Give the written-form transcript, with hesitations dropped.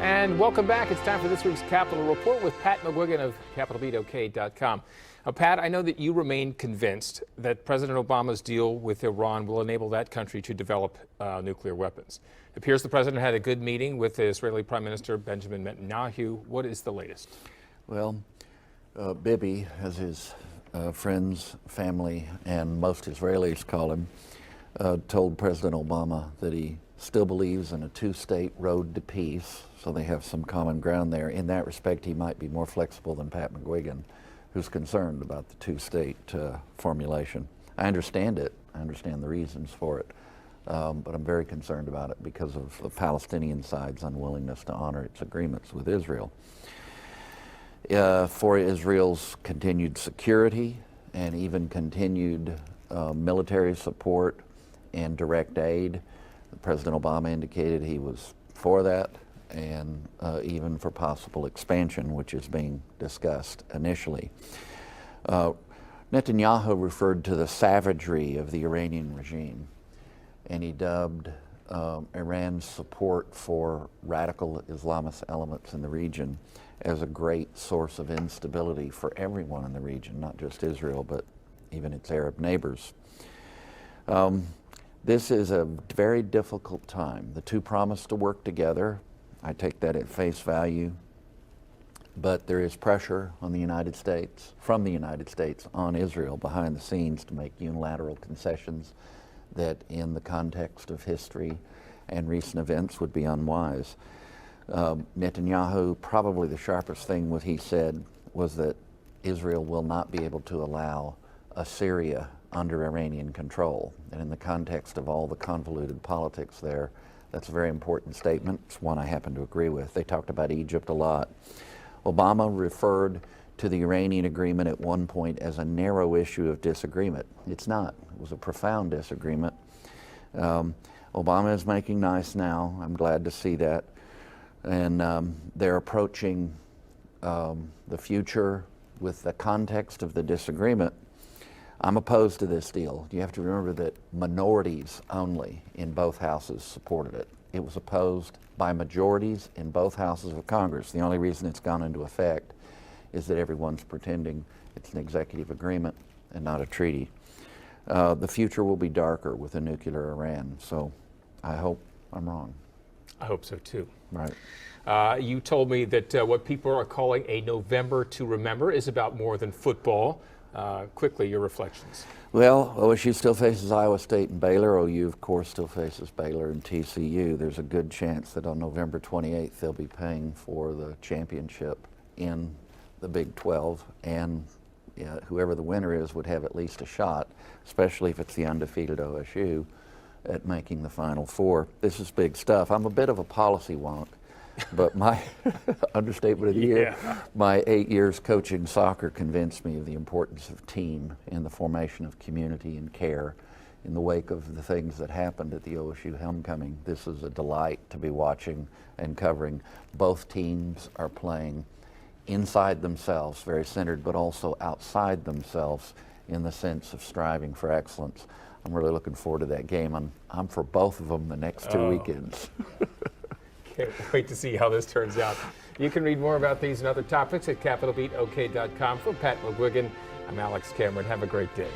And welcome back. It's time for this week's Capitol Report with Pat McGuigan of CapitolBeatOK.com. Pat, I know that you remain convinced that President Obama's deal with Iran will enable that country to develop nuclear weapons. It appears the president had a good meeting with the Israeli Prime Minister Benjamin Netanyahu. What is the latest? Well, Bibi, as his friends, family, and most Israelis call him, told President Obama that he still believes in a two-state road to peace, so they have some common ground there. In that respect, he might be more flexible than Pat McGuigan, who's concerned about the two-state formulation. I understand it. I understand the reasons for it, but I'm very concerned about it because of the Palestinian side's unwillingness to honor its agreements with Israel. For Israel's continued security and even continued military support and direct aid, President Obama indicated he was for that, and even for possible expansion, which is being discussed initially. Netanyahu referred to the savagery of the Iranian regime, and he dubbed Iran's support for radical Islamist elements in the region as a great source of instability for everyone in the region, not just Israel, but even its Arab neighbors. This is a very difficult time. The two promised to work together. I take that at face value. But there is pressure on the United States, from the United States, on Israel behind the scenes to make unilateral concessions that in the context of history and recent events would be unwise. Netanyahu, probably the sharpest thing what he said was that Israel will not be able to allow Syria under Iranian control. And in the context of all the convoluted politics there, that's a very important statement. It's one I happen to agree with. They talked about Egypt a lot. Obama referred to the Iranian agreement at one point as a narrow issue of disagreement. It's not. It was a profound disagreement. Obama is making nice now. I'm glad to see that. And they're approaching the future with the context of the disagreement. I'm opposed to this deal. You have to remember that minorities only in both houses supported it. It was opposed by majorities in both houses of Congress. The only reason it's gone into effect is that everyone's pretending it's an executive agreement and not a treaty. The future will be darker with a nuclear Iran, so I hope I'm wrong. I hope so too. Right. You told me that what people are calling a November to remember is about more than football. Quickly, your reflections. Well, OSU still faces Iowa State and Baylor. OU, of course, still faces Baylor and TCU. There's a good chance that on November 28th, they'll be paying for the championship in the Big 12, and whoever the winner is would have at least a shot, especially if it's the undefeated OSU, at making the Final Four. This is big stuff. I'm a bit of a policy wonk, but my understatement of the year, my 8 years coaching soccer convinced me of the importance of team in the formation of community and care in the wake of the things that happened at the OSU homecoming. This is a delight to be watching and covering. Both teams are playing inside themselves, very centered, but also outside themselves in the sense of striving for excellence. I'm really looking forward to that game. I'm for both of them the next two weekends. Can't wait to see how this turns out. You can read more about these and other topics at CapitolBeatOK.com. For Pat McGuigan, I'm Alex Cameron. Have a great day.